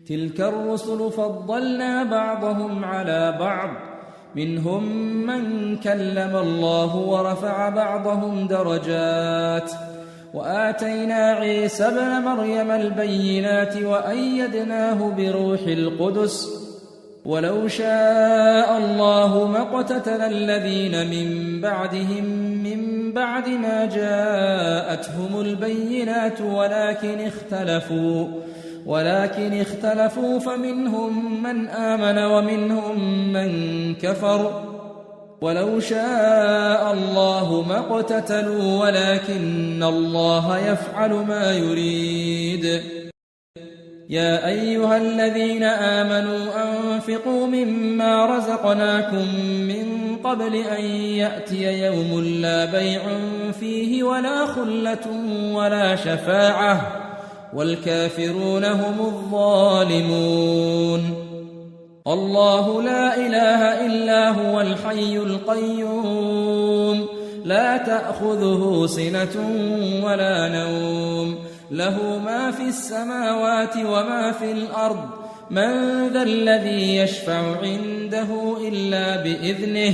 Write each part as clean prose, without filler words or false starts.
تلك الرسل فضلنا بعضهم على بعض منهم من كلم الله ورفع بعضهم درجات وآتينا عيسى ابن مريم البينات وأيدناه بروح القدس ولو شاء الله ما اقتتل الذين من بعدهم من بعد ما جاءتهم البينات ولكن اختلفوا فمنهم من آمن ومنهم من كفر ولو شاء الله ما اقتتلوا ولكن الله يفعل ما يريد يا أيها الذين آمنوا أنفقوا مما رزقناكم من قبل أن يأتي يوم لا بيع فيه ولا خلة ولا شفاعة والكافرون هم الظالمون الله لا إله إلا هو الحي القيوم لا تأخذه سنة ولا نوم له ما في السماوات وما في الأرض من ذا الذي يشفع عنده إلا بإذنه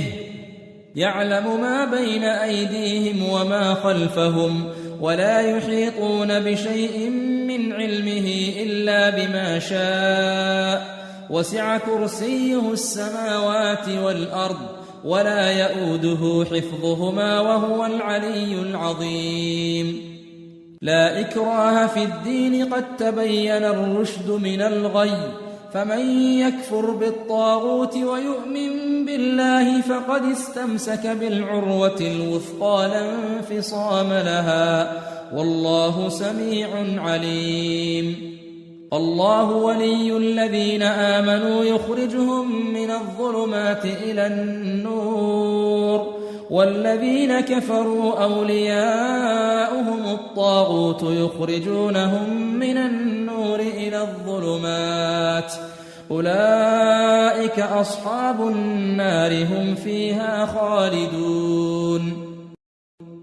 يعلم ما بين أيديهم وما خلفهم ولا يحيطون بشيء من علمه إلا بما شاء وسع كرسيه السماوات والأرض ولا يؤوده حفظهما وهو العلي العظيم لا إكراه في الدين قد تبين الرشد من الغي فمن يكفر بالطاغوت ويؤمن بالله فقد استمسك بالعروة الوثقى لا انفصام لها والله سميع عليم الله ولي الذين آمنوا يخرجهم من الظلمات إلى النور والذين كفروا أولياؤهم الطاغوت يخرجونهم من النور إلى الظلمات أولئك أصحاب النار هم فيها خالدون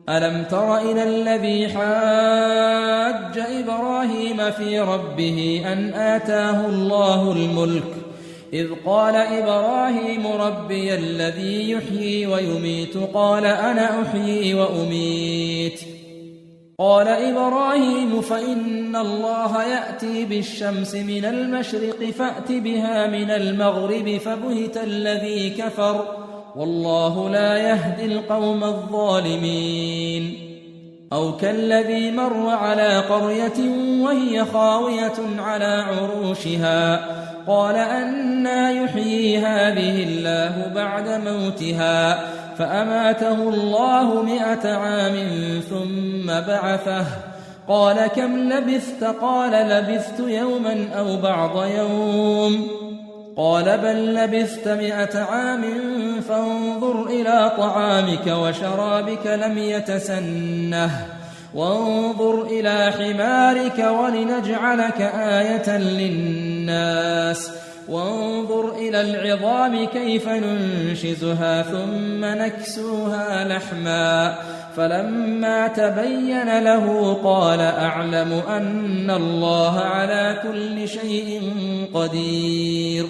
ألم تر إلى الذي حاج إبراهيم في ربه أن آتاه الله الملك إذ قال إبراهيم ربي الذي يحيي ويميت قال أنا أحيي وأميت قال إبراهيم فإن الله يأتي بالشمس من المشرق فأت بها من المغرب فبهت الذي كفر والله لا يهدي القوم الظالمين أو كالذي مر على قرية وهي خاوية على عروشها قال أنى يحيي هذه الله بعد موتها فأماته الله 100 عام ثم بعثه قال كم لبثت قال لبثت يوما أو بعض يوم قال بل لبثت 100 عام فانظر إلى طعامك وشرابك لم يتسنه وانظر إلى حمارك ولنجعلك آية للناس وانظر إلى العظام كيف ننشزها ثم نكسوها لحما فلما تبين له قال أعلم أن الله على كل شيء قدير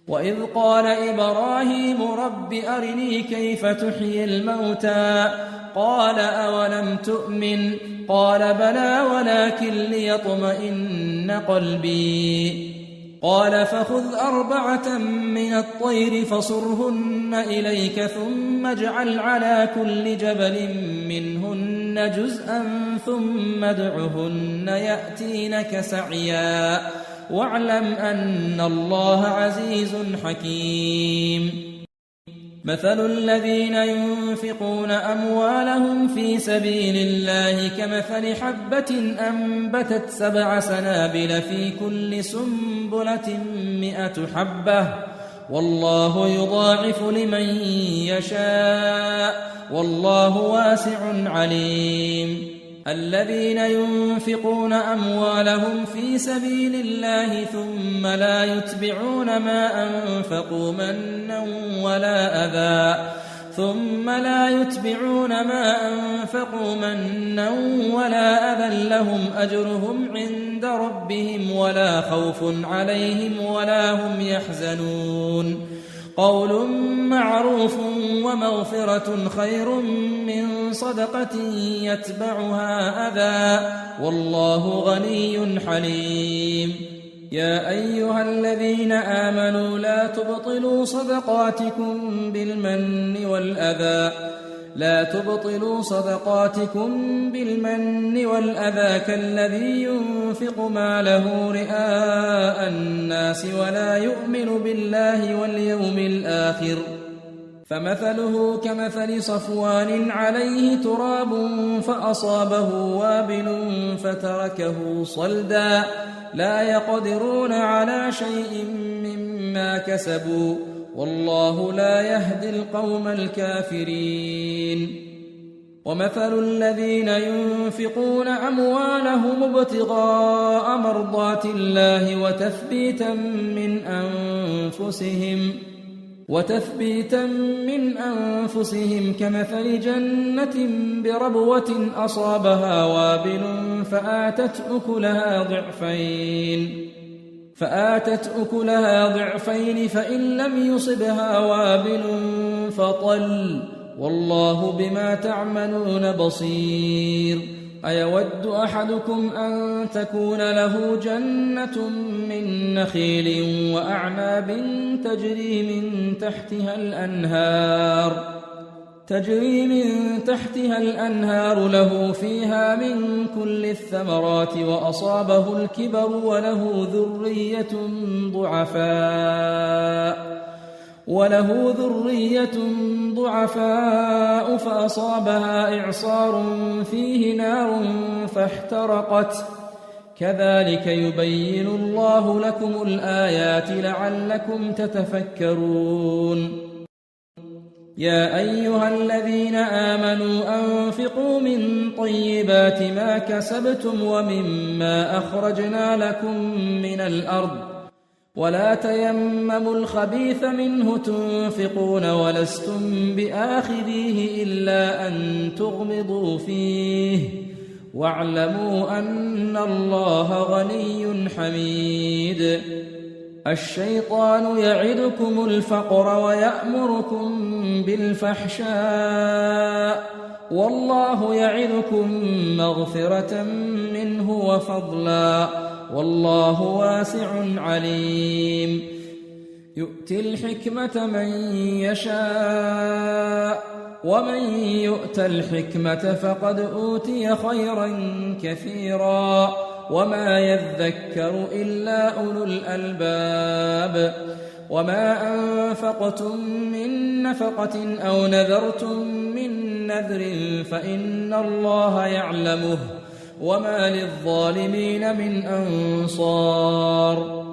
وإذ قال إبراهيم رب أرني كيف تحيي الموتى قال أولم تؤمن قال بلى ولكن ليطمئن قلبي قال فخذ 4 من الطير فصرهن إليك ثم اجعل على كل جبل منهن جزءا ثم ادعهن يأتينك سعيا واعلم أن الله عزيز حكيم مثل الذين ينفقون أموالهم في سبيل الله كمثل حبة أنبتت 7 سنابل في كل سنبلة 100 حبة والله يضاعف لمن يشاء والله واسع عليم الذين ينفقون أموالهم في سبيل الله ثم لا يتبعون ما أنفقوا منا ولا أذى ثم لا يتبعون ما أنفقوا منا ولا أذى لهم أجرهم عند ربهم ولا خوف عليهم ولا هم يحزنون قول معروف ومغفرة خير من صدقة يتبعها أذى والله غني حليم يا أيها الذين آمنوا لا تبطلوا صدقاتكم بالمن والأذى كالذي ينفق ماله رئاء الناس ولا يؤمن بالله واليوم الآخر فمثله كمثل صفوان عليه تراب فأصابه وابل فتركه صلدا لا يقدرون على شيء مما كسبوا والله لا يهدي القوم الكافرين ومثل الذين ينفقون أموالهم ابتغاء مرضات الله وتثبيتا من أنفسهم كمثل جنة بربوة أصابها وابل فآتت أكلها ضعفين فإن لم يصبها وابل فطل والله بما تعملون بصير أيود أحدكم أن تكون له جنة من نخيل وأعناب تجري من تحتها الأنهار له فيها من كل الثمرات وأصابه الكبر وله ذرية ضعفاء فأصابها إعصار فيه نار فاحترقت كذلك يبين الله لكم الآيات لعلكم تتفكرون يا أيها الذين آمنوا أنفقوا من طيبات ما كسبتم ومما أخرجنا لكم من الأرض ولا تيمموا الخبيث منه تنفقون ولستم بآخذيه إلا أن تغمضوا فيه واعلموا أن الله غني حميد الشيطان يعدكم الفقر ويأمركم بالفحشاء والله يعدكم مغفرة منه وفضلا والله واسع عليم يؤتي الحكمة من يشاء ومن يؤت الحكمة فقد أوتي خيرا كثيرا وما يذكر إلا أولو الألباب وما أنفقتم من نفقة أو نذرتم من نذر فإن الله يعلمه وما للظالمين من أنصار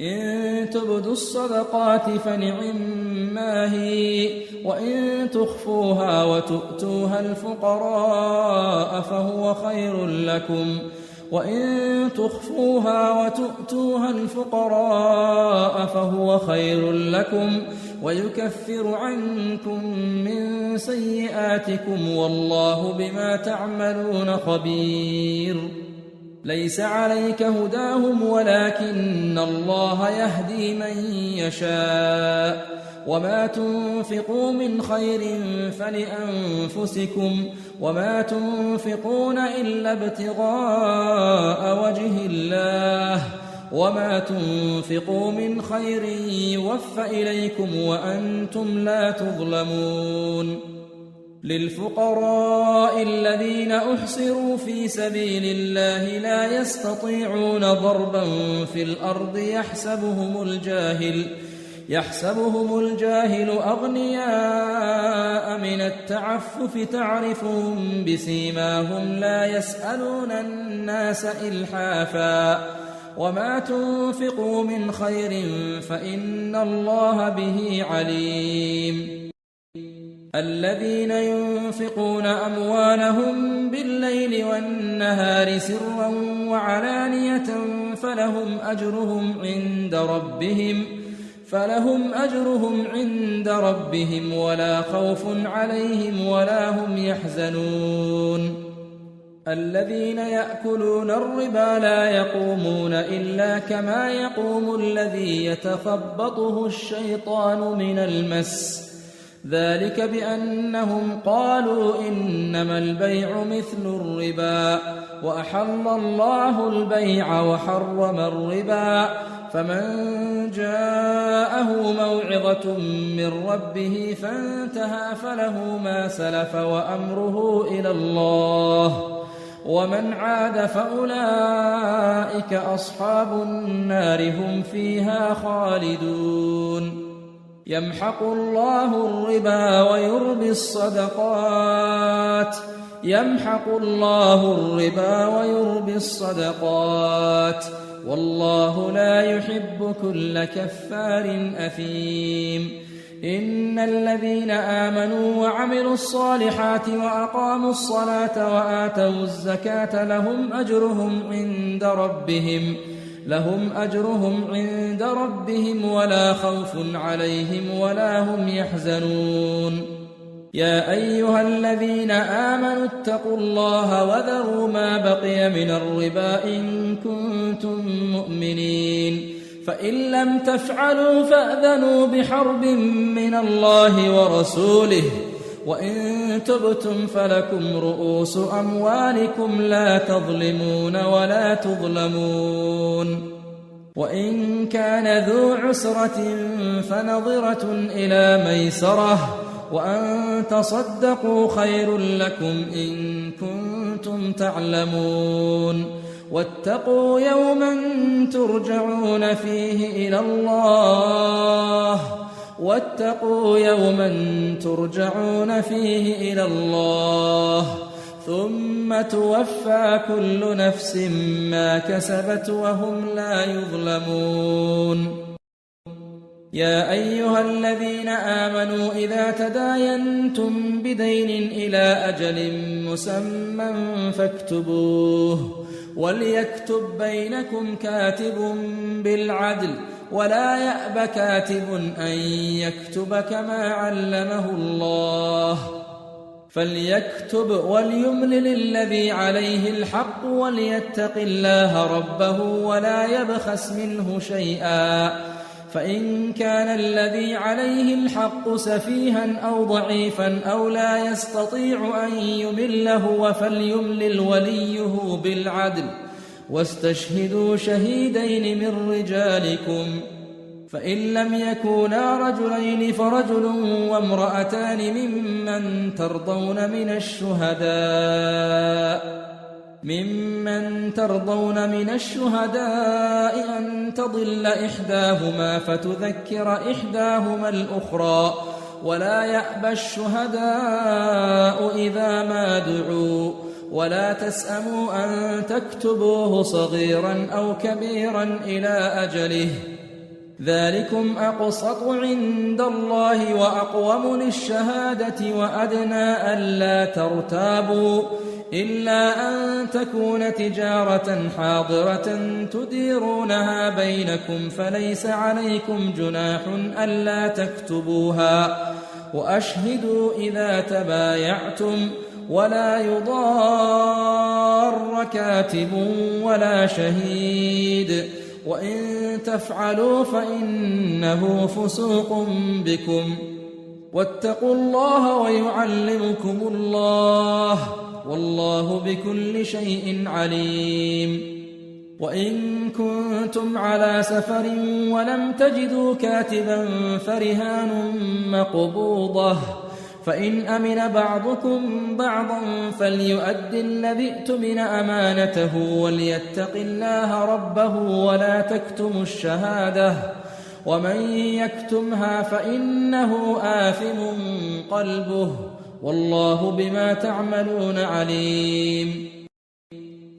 إن تبدوا الصدقات فنعما هي وإن تخفوها وتؤتوها الفقراء فهو خير لكم ويكفر عنكم من سيئاتكم والله بما تعملون خبير ليس عليك هداهم ولكن الله يهدي من يشاء وما تنفقوا من خير فلأنفسكم وما تنفقون إلا ابتغاء وجه الله وما تنفقوا من خير يوفى إليكم وأنتم لا تظلمون للفقراء الذين أحصروا في سبيل الله لا يستطيعون ضربا في الأرض يحسبهم الجاهل أغنياء من التعفف تعرفهم بسيماهم لا يسألون الناس إلحافا وما تنفقوا من خير فإن الله به عليم الذين ينفقون أموالهم بالليل والنهار سرا وعلانية فلهم فلهم أجرهم عند ربهم ولا خوف عليهم ولا هم يحزنون الذين يأكلون الربا لا يقومون إلا كما يقوم الذي يتخبطه الشيطان من المس ذلك بأنهم قالوا إنما البيع مثل الربا وأحل الله البيع وحرم الربا فمن جاءه موعظة من ربه فانتهى فله ما سلف وأمره إلى الله ومن عاد فأولئك أصحاب النار هم فيها خالدون يمحق الله الربا ويربي الصدقات والله لا يحب كل كفار أثيم إن الذين آمنوا وعملوا الصالحات وأقاموا الصلاة وآتوا الزكاة لهم أجرهم عند ربهم ولا خوف عليهم ولا هم يحزنون يا أيها الذين آمنوا اتقوا الله وذروا ما بقي من الربا إن كنتم مؤمنين فإن لم تفعلوا فأذنوا بحرب من الله ورسوله وإن تبتم فلكم رؤوس أموالكم لا تظلمون ولا تظلمون وإن كان ذو عسرة فنظرة إلى ميسرة وأن تصدقوا خير لكم إن كنتم تعلمون واتقوا يوما ترجعون فيه إلى الله ثم توفى كل نفس ما كسبت وهم لا يظلمون يا أيها الذين آمنوا إذا تداينتم بدين إلى أجل مسمى فاكتبوه وليكتب بينكم كاتب بالعدل ولا يأب كاتب أن يكتب كما علمه الله فليكتب وليملل الذي عليه الحق وليتق الله ربه ولا يبخس منه شيئا فإن كان الذي عليه الحق سفيها أو ضعيفا أو لا يستطيع أن يمله فليملل وليه بالعدل واستشهدوا شهيدين من رجالكم فإن لم يكونا رجلين فرجل وامرأتان ممن ترضون من الشهداء أن تضل إحداهما فتذكر إحداهما الأخرى ولا يأبى الشهداء إذا ما دعوا ولا تسأموا أن تكتبوه صغيرا أو كبيرا إلى أجله ذلكم أقسط عند الله وأقوم للشهادة وأدنى ألا ترتابوا إلا أن تكون تجارة حاضرة تديرونها بينكم فليس عليكم جناح ألا تكتبوها وأشهدوا إذا تبايعتم ولا يضار كاتب ولا شهيد وإن تفعلوا فإنه فسوق بكم واتقوا الله ويعلمكم الله والله بكل شيء عليم وإن كنتم على سفر ولم تجدوا كاتبا فرهان مقبوضة فإن أمن بعضكم بعضا فليؤد الذي اؤتمن أمانته وليتق الله ربه ولا تكتموا الشهادة ومن يكتمها فإنه آثم قلبه والله بما تعملون عليم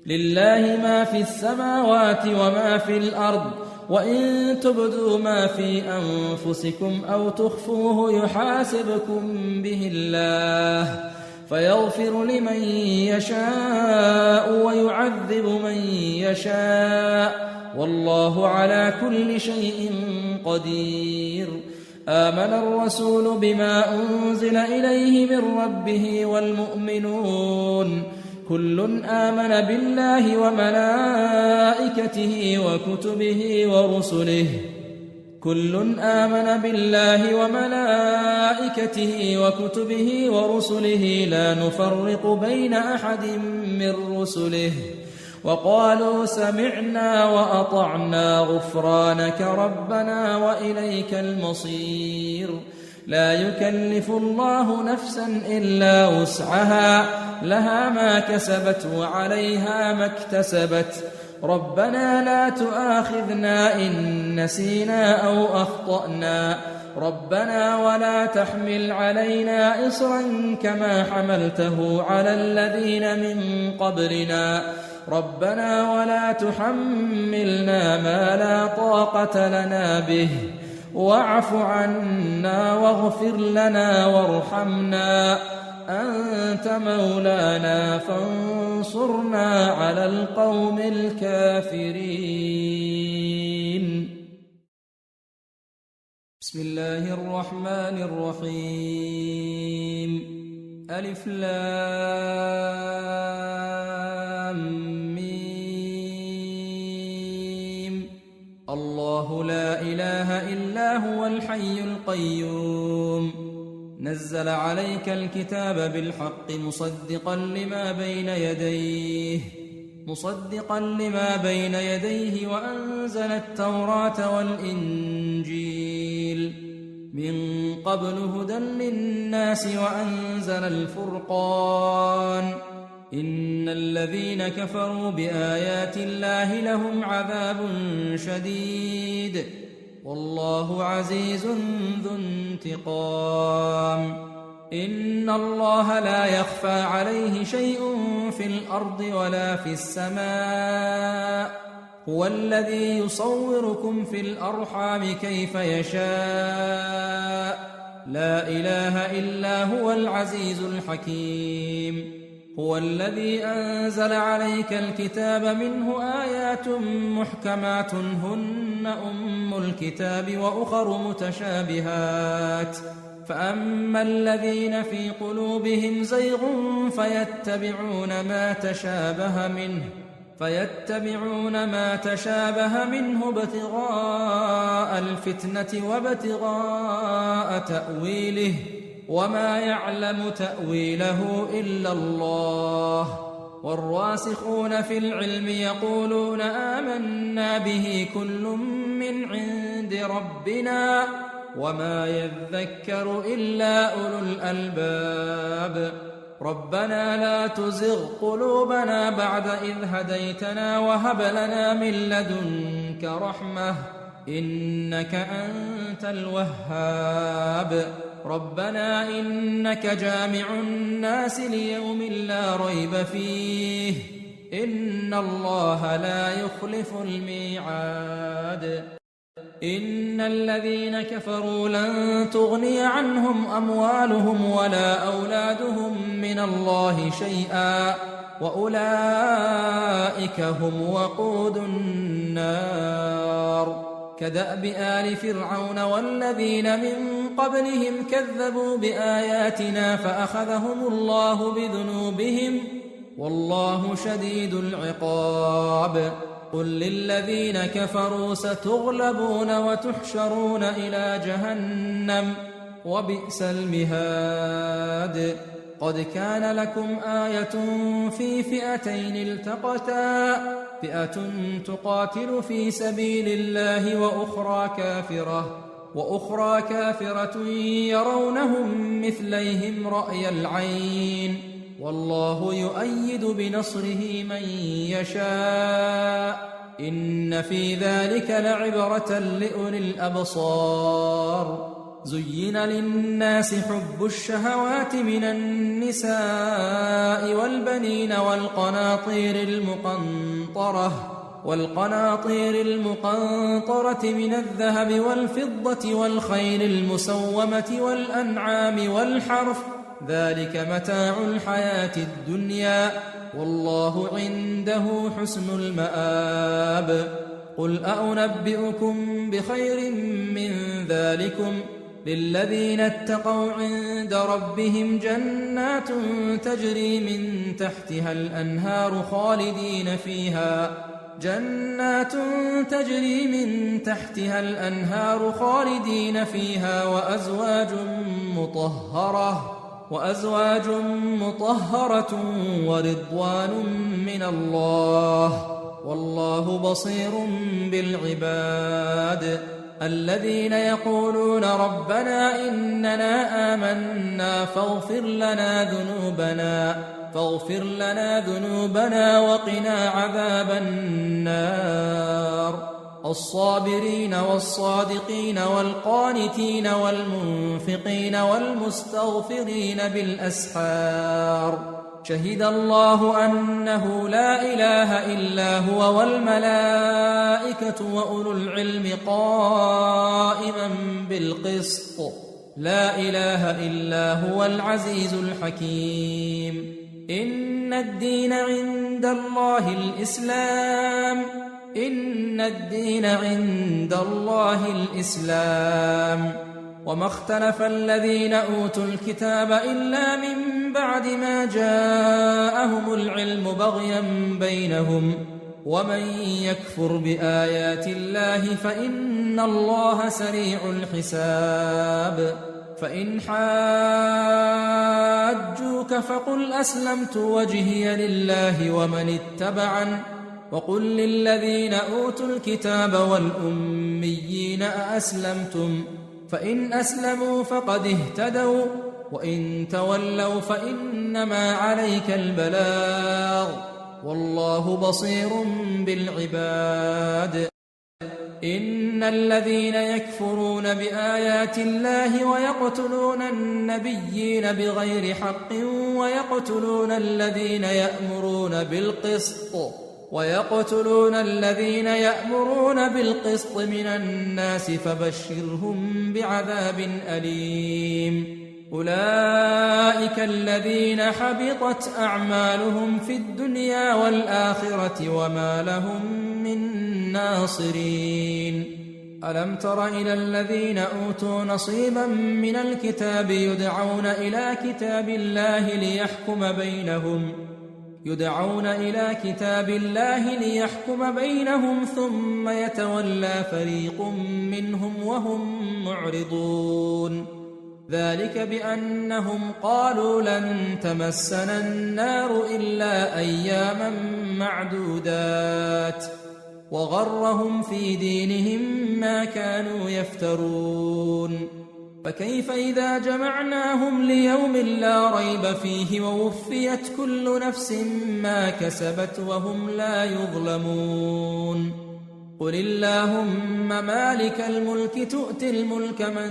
لله ما في السماوات وما في الأرض وإن تبدوا ما في أنفسكم أو تخفوه يحاسبكم به الله فيغفر لمن يشاء ويعذب من يشاء والله على كل شيء قدير. آمن الرسول بما أنزل إليه من ربه والمؤمنون كل آمن بالله وملائكته وكتبه لا نفرق بين أحد من رسله وقالوا سمعنا وأطعنا غفرانك ربنا وإليك المصير. لا يكلف الله نفسا إلا وسعها لها ما كسبت وعليها ما اكتسبت. ربنا لا تؤاخذنا إن نسينا أو أخطأنا ربنا ولا تحمل علينا إصرا كما حملته على الذين من قبلنا ربنا ولا تحملنا ما لا طاقة لنا به واعف عنا واغفر لنا وارحمنا أنت مولانا فانصرنا على القوم الكافرين. بسم الله الرحمن الرحيم. ألف لام ميم. الله لا إله إلا هو الحي القيوم نزل عليك الكتاب بالحق مصدقا لما بين يديه وأنزل التوراة والإنجيل من قبل هدى للناس وأنزل الفرقان إن الذين كفروا بآيات الله لهم عذاب شديد والله عزيز ذو انتقام. إن الله لا يخفى عليه شيء في الأرض ولا في السماء هو الذي يصوركم في الأرحام كيف يشاء لا إله إلا هو العزيز الحكيم. هو الذي أنزل عليك الكتاب منه آيات محكمات هن أم الكتاب وأخر متشابهات فأما الذين في قلوبهم زيغ فيتبعون ما تشابه منه ابتغاء الفتنة وابتغاء تأويله وما يعلم تأويله إلا الله. والراسخون في العلم يقولون آمنا به كل من عند ربنا وما يذكر إلا أولو الألباب. ربنا لا تزغ قلوبنا بعد إذ هديتنا وهب لنا من لدنك رحمة إنك أنت الوهاب. ربنا إنك جامع الناس ليوم لا ريب فيه إن الله لا يخلف الميعاد. إن الذين كفروا لن تغني عنهم أموالهم ولا أولادهم من الله شيئا وأولئك هم وقود النار. كدأب آل فرعون والذين من قبلهم كذبوا بآياتنا فأخذهم الله بذنوبهم والله شديد العقاب. قل للذين كفروا ستغلبون وتحشرون إلى جهنم وبئس المهاد. قد كان لكم آية في فئتين التقتا فئة تقاتل في سبيل الله وأخرى كافرة يرونهم مثليهم رأي العين والله يؤيد بنصره من يشاء إن في ذلك لعبرة لأولي الأبصار. زين للناس حب الشهوات من النساء والبنين والقناطير المقنطرة من الذهب والفضة والخيل المسومة والأنعام والحرث ذلك متاع الحياة الدنيا والله عنده حسن المآب. قل أنبئكم بخير من ذلكم للذين اتقوا عند ربهم جنات تجري من تحتها الأنهار خالدين فيها وأزواج مطهرة ورضوان من الله والله بصير بالعباد الذين يقولون ربنا إننا آمنا فاغفر لنا ذنوبنا وقنا عذاب النار الصابرين والصادقين والقانتين والمنفقين والمستغفرين بالأسحار شهد الله أنه لا إله إلا هو والملائكة وأولو العلم قائما بالقسط لا إله إلا هو العزيز الحكيم إن الدين عند الله الإسلام وما اختلف الذين أوتوا الكتاب إلا من بعد ما جاءهم العلم بغيا بينهم ومن يكفر بآيات الله فإن الله سريع الحساب فإن حاجوك فقل أسلمت وجهي لله ومن اتبعن وقل للذين أوتوا الكتاب والأميين أأسلمتم فإن أسلموا فقد اهتدوا وإن تولوا فإنما عليك البلاغ والله بصير بالعباد إن الذين يكفرون بآيات الله ويقتلون النبيين بغير حق ويقتلون الذين يأمرون بالقسط من الناس فبشرهم بعذاب أليم أولئك الذين حبطت أعمالهم في الدنيا والآخرة وما لهم من ناصرين ألم تر إلى الذين أوتوا نصيبا من الكتاب يدعون إلى كتاب الله ليحكم بينهم ثم يتولى فريق منهم وهم معرضون ذلك بأنهم قالوا لن تمسنا النار إلا أياما معدودات وغرهم في دينهم ما كانوا يفترون فكيف إذا جمعناهم ليوم لا ريب فيه ووفيت كل نفس ما كسبت وهم لا يظلمون قل اللهم مالك الملك تؤتي الملك من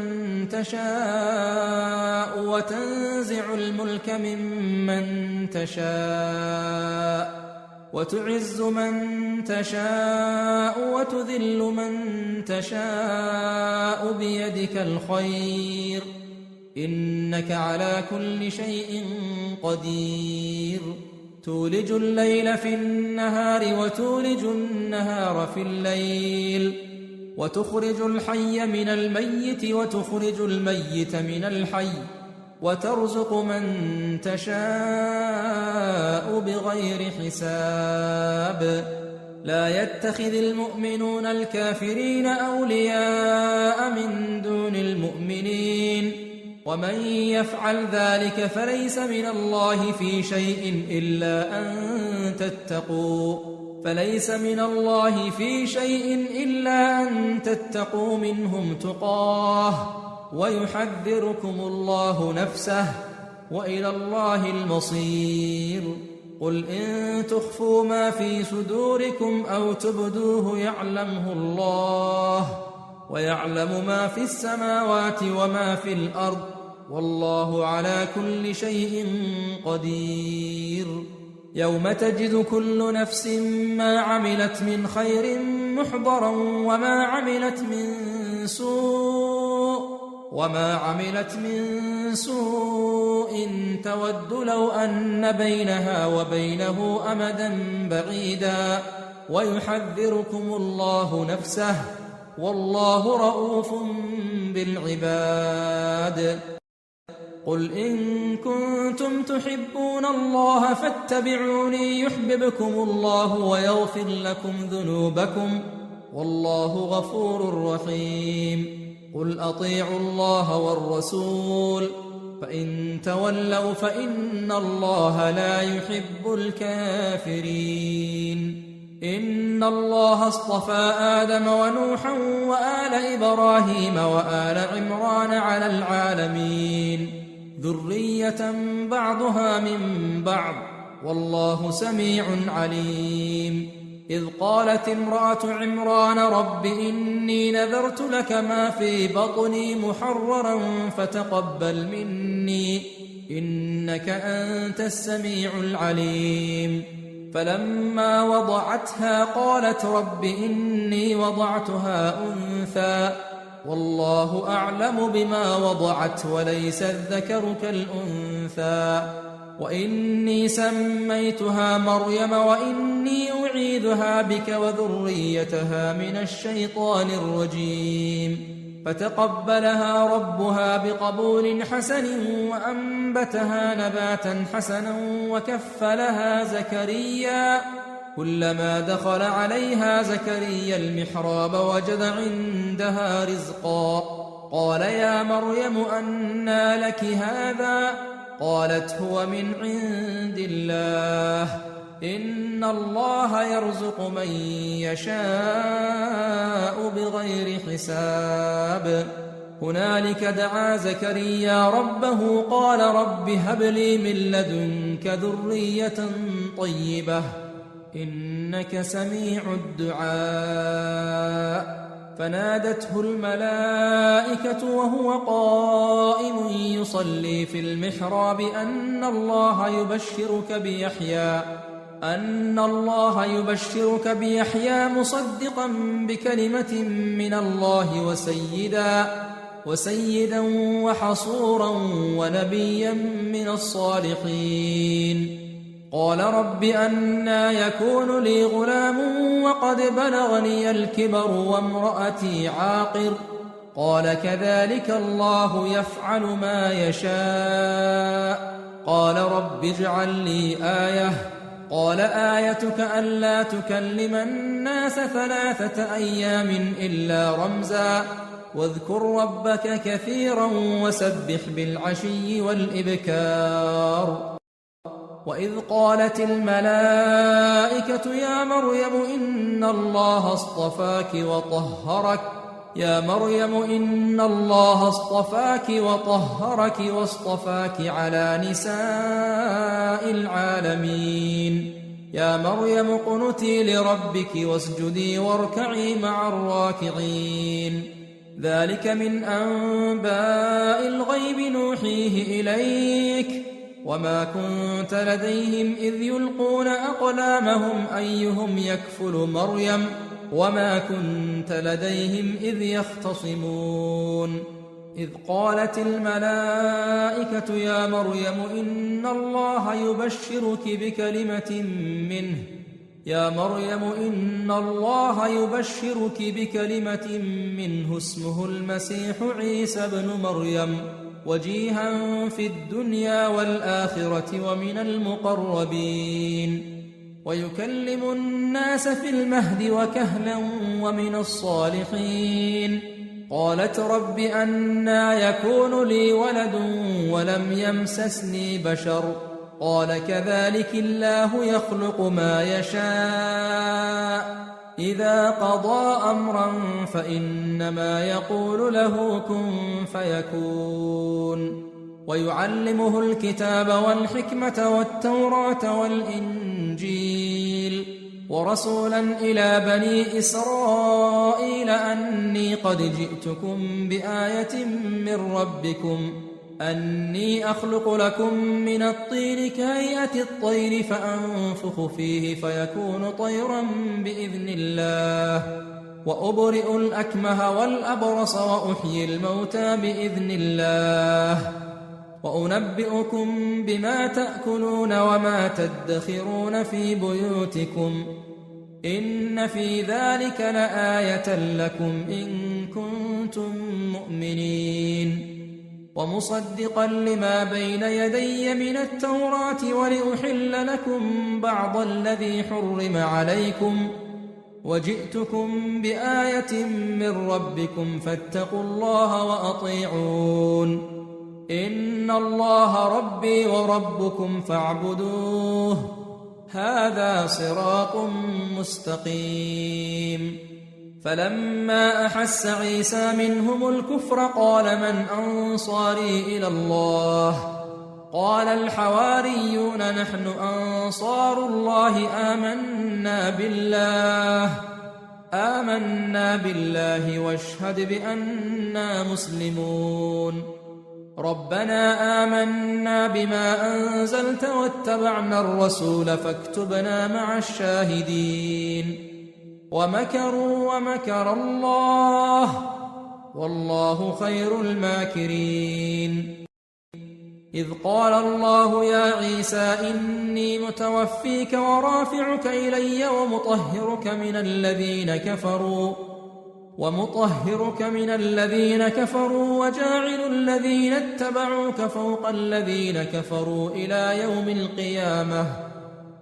تشاء وتنزع الملك ممن تشاء وتعز من تشاء وتذل من تشاء بيدك الخير إنك على كل شيء قدير تولج الليل في النهار وتولج النهار في الليل وتخرج الحي من الميت وتخرج الميت من الحي وترزق من تشاء بغير حساب لا يتخذ المؤمنون الكافرين أولياء من دون المؤمنين ومن يفعل ذلك فليس من الله في شيء إلا أن تتقوا منهم تقاه ويحذركم الله نفسه وإلى الله المصير قل إن تخفوا ما في صدوركم أو تبدوه يعلمه الله ويعلم ما في السماوات وما في الأرض والله على كل شيء قدير يوم تجد كل نفس ما عملت من خير محضرا وما عملت من سوء تود لو أن بينها وبينه أمدا بعيدا ويحذركم الله نفسه والله رءوف بالعباد. قل إن كنتم تحبون الله فاتبعوني يحببكم الله ويغفر لكم ذنوبكم والله غفور رحيم. قل أطيعوا الله والرسول فإن تولوا فإن الله لا يحب الكافرين. إن الله اصطفى آدم ونوحا وآل إبراهيم وآل عمران على العالمين ذرية بعضها من بعض والله سميع عليم. إذ قالت امرأة عمران رب إني نذرت لك ما في بطني محررا فتقبل مني إنك أنت السميع العليم. فلما وضعتها قالت رب إني وضعتها أنثى والله أعلم بما وضعت وليس الذكر كالأنثى وإني سميتها مريم وإني أعيذها بك وذريتها من الشيطان الرجيم. فتقبلها ربها بقبول حسن وأنبتها نباتا حسنا وكفلها زكريا. كلما دخل عليها زكريا المحراب وجد عندها رزقا قال يا مريم أنى لك هذا؟ قالت هو من عند الله إن الله يرزق من يشاء بغير حساب. هنالك دعا زكريا ربه قال رب هب لي من لدنك ذرية طيبة إنك سميع الدعاء. فنادته الملائكة وهو قائم يصلي في المحراب أن الله يبشرك بيحيى مصدقا بكلمة من الله وسيدا وحصورا ونبيا من الصالحين. قال رب أنى يكون لي غلام وقد بلغني الكبر وامرأتي عاقر؟ قال كذلك الله يفعل ما يشاء. قال رب اجعل لي آية. قال آيتك ألا تكلم الناس 3 أيام إلا رمزا واذكر ربك كثيرا وسبح بالعشي والإبكار. وإذ قالت الملائكة يا مريم إن الله اصطفاك وطهرك واصطفاك على نساء العالمين. يا مريم اقنتي لربك واسجدي واركعي مع الراكعين. ذلك من أنباء الغيب نوحيه إليك وما كنت لديهم إذ يلقون أقلامهم أيهم يكفل مريم وما كنت لديهم إذ يختصمون. إذ قالت الملائكة يا مريم إن الله يبشرك بكلمة منه اسمه المسيح عيسى ابن مريم وجيها في الدنيا والآخرة ومن المقربين ويكلم الناس في المهد وكهلا ومن الصالحين. قالت رب أنى يكون لي ولد ولم يمسسني بشر؟ قال كذلك الله يخلق ما يشاء إذا قضى أمرا فإنما يقول له كن فيكون. ويعلمه الكتاب والحكمة والتوراة والإنجيل ورسولا إلى بني إسرائيل أني قد جئتكم بآية من ربكم أني أخلق لكم من الطين كهيئة الطير فأنفخ فيه فيكون طيرا بإذن الله وأبرئ الأكمه والأبرص وأحيي الموتى بإذن الله وأنبئكم بما تأكلون وما تدخرون في بيوتكم إن في ذلك لآية لكم إن كنتم مؤمنين ومصدقا لما بين يدي من التوراة ولأحل لكم بعض الذي حرم عليكم وجئتكم بآية من ربكم فاتقوا الله وأطيعون إن الله ربي وربكم فاعبدوه هذا صراط مستقيم فلما أحس عيسى منهم الكفر قال من أنصاري إلى الله قال الحواريون نحن أنصار الله آمنا بالله واشهد بأننا مسلمون ربنا آمنا بما أنزلت واتبعنا الرسول فاكتبنا مع الشاهدين ومكروا ومكر الله والله خير الماكرين إذ قال الله يا عيسى إني متوفيك ورافعك إلي ومطهرك من الذين كفروا وجاعل الذين اتبعوك فوق الذين كفروا إلى يوم القيامة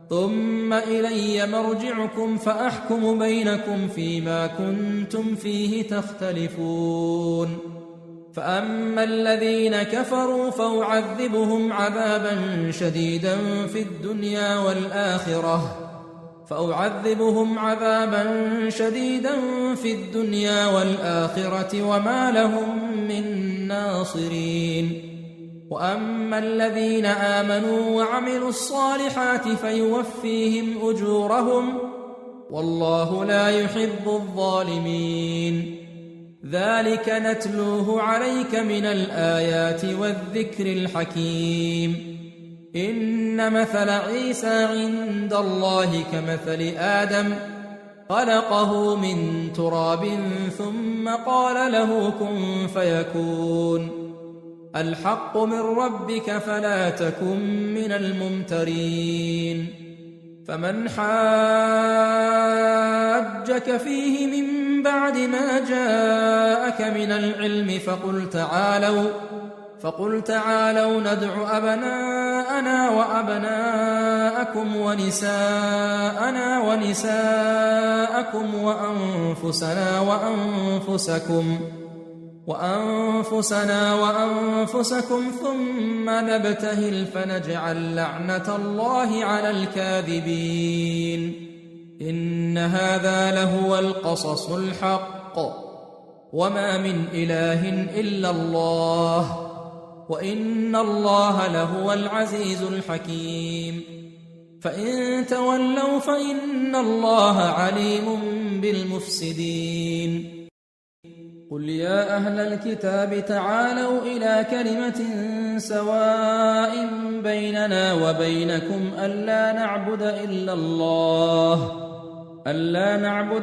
ثم إلي مرجعكم فأحكم بينكم فيما كنتم فيه تختلفون فأما الذين كفروا فأعذبهم عذابا شديدا في الدنيا والآخرة وما لهم من ناصرين وأما الذين آمنوا وعملوا الصالحات فيوفيهم أجورهم والله لا يحب الظالمين ذلك نتلوه عليك من الآيات والذكر الحكيم إن مثل عيسى عند الله كمثل آدم خلقه من تراب ثم قال له كن فيكون الحق من ربك فلا تكن من الممترين فمن حاجك فيه من بعد ما جاءك من العلم فقل تعالوا ندع أبناءنا وأبناءكم ونساءنا ونساءكم وأنفسنا وأنفسكم ثم نبتهل فنجعل لعنة الله على الكاذبين إن هذا لهو القصص الحق وما من إله إلا الله وإن الله لهو العزيز الحكيم فإن تولوا فإن الله عليم بالمفسدين قل يا أهل الكتاب تعالوا إلى كلمة سواء بيننا وبينكم ألا نعبد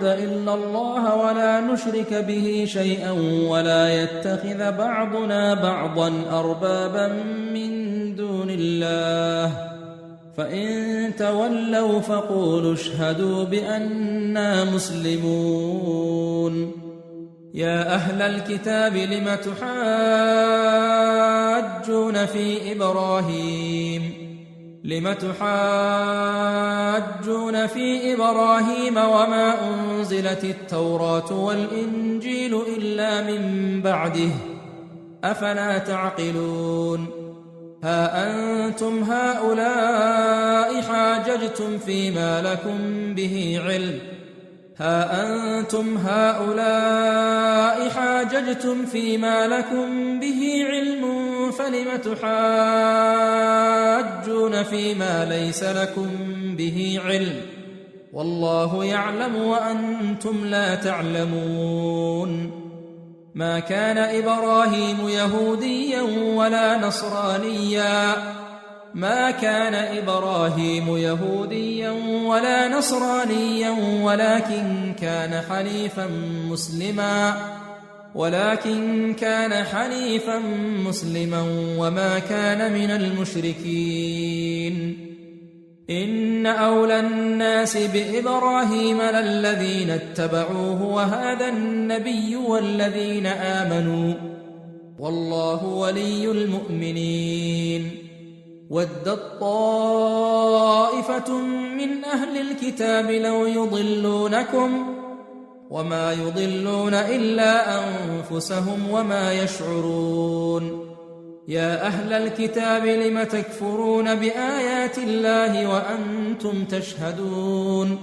إلا الله ولا نشرك به شيئا ولا يتخذ بعضنا بعضا أربابا من دون الله فإن تولوا فقولوا اشهدوا بأننا مسلمون يا أهل الكتاب لم تحاجون في إبراهيم وما أنزلت التوراة والإنجيل إلا من بعده أفلا تعقلون ها أنتم هؤلاء حاججتم فيما لكم به علم فلم تحاجون فيما ليس لكم به علم والله يعلم وأنتم لا تعلمون ما كان إبراهيم يهوديا ولا نصرانيا ولكن كان حنيفا مسلما وما كان من المشركين إن أولى الناس بإبراهيم للذين اتبعوه وهذا النبي والذين آمنوا والله ولي المؤمنين. ودت طائفة من أهل الكتاب لو يضلونكم وما يضلون إلا أنفسهم وما يشعرون. يا أهل الكتاب لم تكفرون بآيات الله وأنتم تشهدون.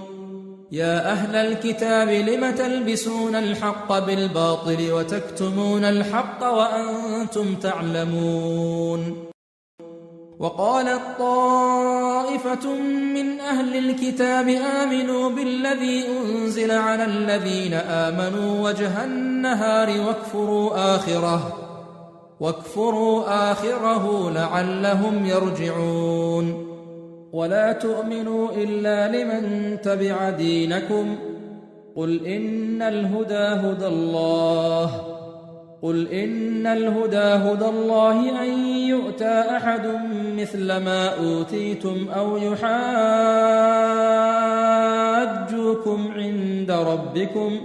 يا أهل الكتاب لم تلبسون الحق بالباطل وتكتمون الحق وأنتم تعلمون. وقالت طائفة من أهل الكتاب آمنوا بالذي أنزل على الذين آمنوا وجه النهار واكفروا آخره لعلهم يرجعون. ولا تؤمنوا إلا لمن تبع دينكم قل إن الهدى هدى الله أن يؤتى أحد مثل ما أوتيتم أو يحاجوكم عند ربكم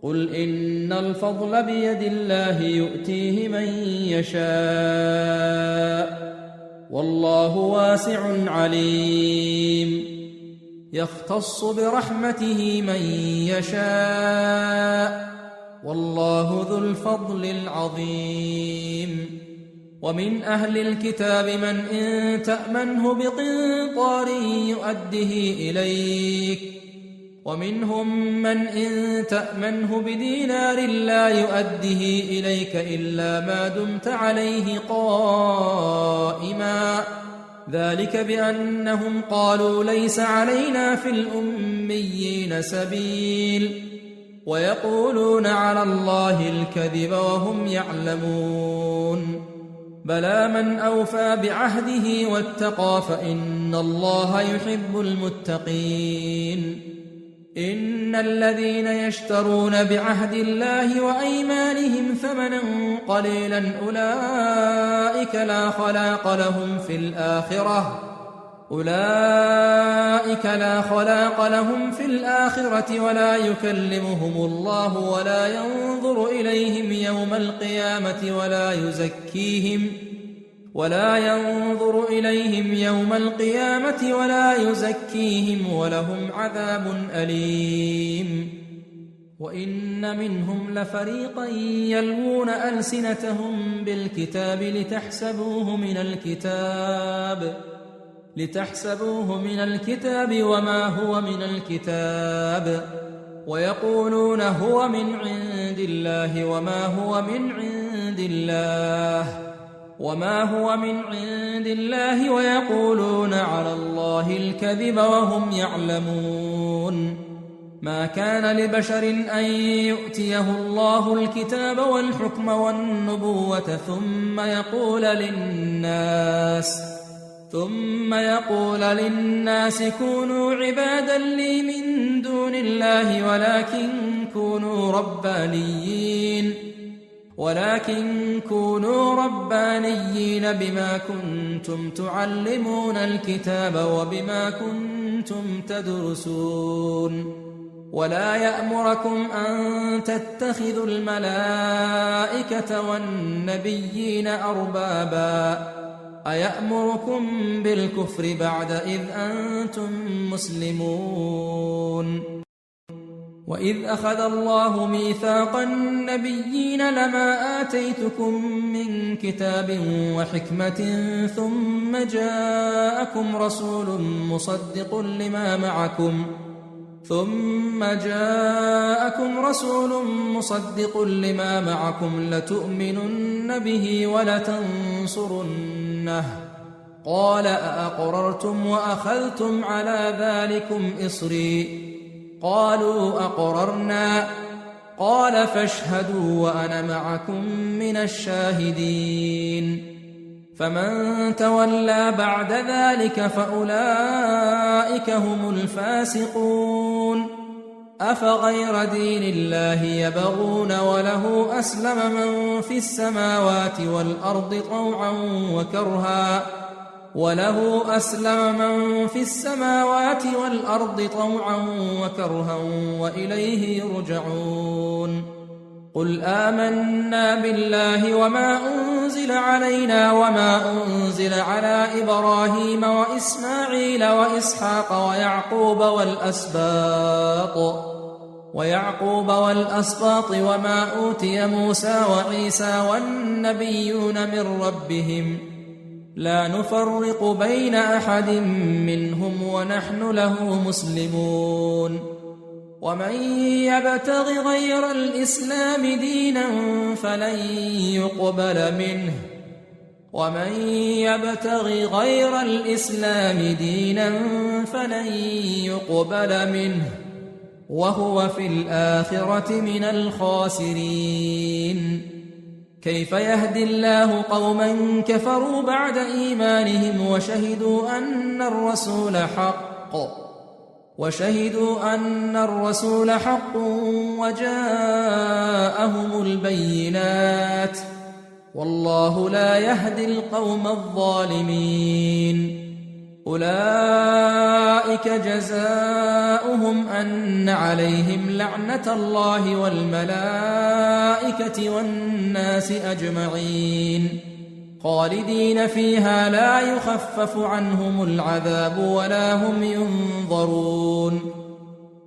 قل إن الفضل بيد الله يؤتيه من يشاء والله واسع عليم. يختص برحمته من يشاء والله ذو الفضل العظيم. ومن أهل الكتاب من إن تأمنه بقنطار يؤده إليك ومنهم من إن تأمنه بدينار لا يؤده إليك إلا ما دمت عليه قائما ذلك بأنهم قالوا ليس علينا في الأميين سبيل ويقولون على الله الكذب وهم يعلمون. بلى من أوفى بعهده واتقى فإن الله يحب المتقين. إن الذين يشترون بعهد الله وأيمانهم ثمنا قليلا أولئك لا خلاق لهم في الآخرة ولا يكلمهم الله ولا ينظر إليهم يوم القيامة ولا يزكيهم ولهم عذاب أليم. وإن منهم لفريقا يلوون ألسنتهم بالكتاب لتحسبوه من الكتاب وما هو من الكتاب ويقولون هو من عند الله وما هو من عند الله ويقولون على الله الكذب وهم يعلمون. ما كان لبشر أن يؤتيه الله الكتاب والحكم والنبوة ثم يقول للناس كونوا عبادا لي من دون الله ولكن كونوا ربانيين بما كنتم تعلمون الكتاب وبما كنتم تدرسون. ولا يأمركم أن تتخذوا الملائكة والنبيين أربابا أيأمركم بالكفر بعد إذ أنتم مسلمون. وإذ أخذ الله ميثاق النبيين لما آتيتكم من كتاب وحكمة ثم جاءكم رسول مصدق لما معكم لتؤمنن به ولتنصرنه قال أأقررتم وأخذتم على ذلكم إصري قالوا أقررنا قال فاشهدوا وأنا معكم من الشاهدين. فمن تولى بعد ذلك فأولئك هم الفاسقون. أفغير دين الله يبغون وله أسلم من في السماوات والأرض طوعا وكرها وله أسلم من في السماوات والأرض طوعا وكرها وإليه يرجعون قل آمنا بالله وما أنزل علينا وما أنزل على إبراهيم وإسماعيل وإسحاق ويعقوب والأسباط وما أوتي موسى وعيسى والنبيون من ربهم لا نفرق بين أحد منهم ونحن له مسلمون ومن يبتغ غير الإسلام دينا فلن يقبل منه وهو في الآخرة من الخاسرين كيف يهدي الله قوما كفروا بعد إيمانهم وشهدوا أن الرسول حق وجاءهم البينات والله لا يهدي القوم الظالمين أولئك جزاؤهم أن عليهم لعنة الله والملائكة والناس أجمعين خالدين فيها لا يخفف عنهم العذاب ولا هم ينظرون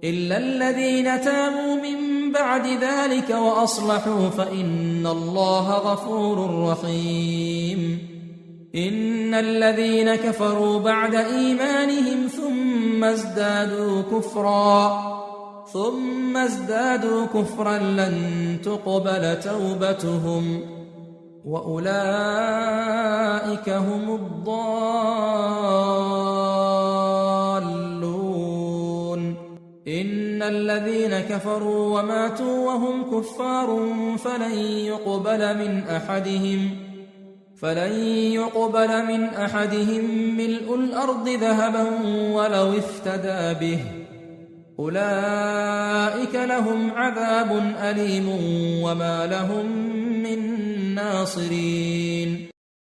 إلا الذين تابوا من بعد ذلك وأصلحوا فإن الله غفور رحيم إن الذين كفروا بعد إيمانهم ثم ازدادوا كفرا لن تقبل توبتهم وأولئك هم الضالون إن الذين كفروا وماتوا وهم كفار فلن يقبل من أحدهم ملء الأرض ذهبا ولو افتدى به أولئك لهم عذاب أليم وما لهم من ناصرين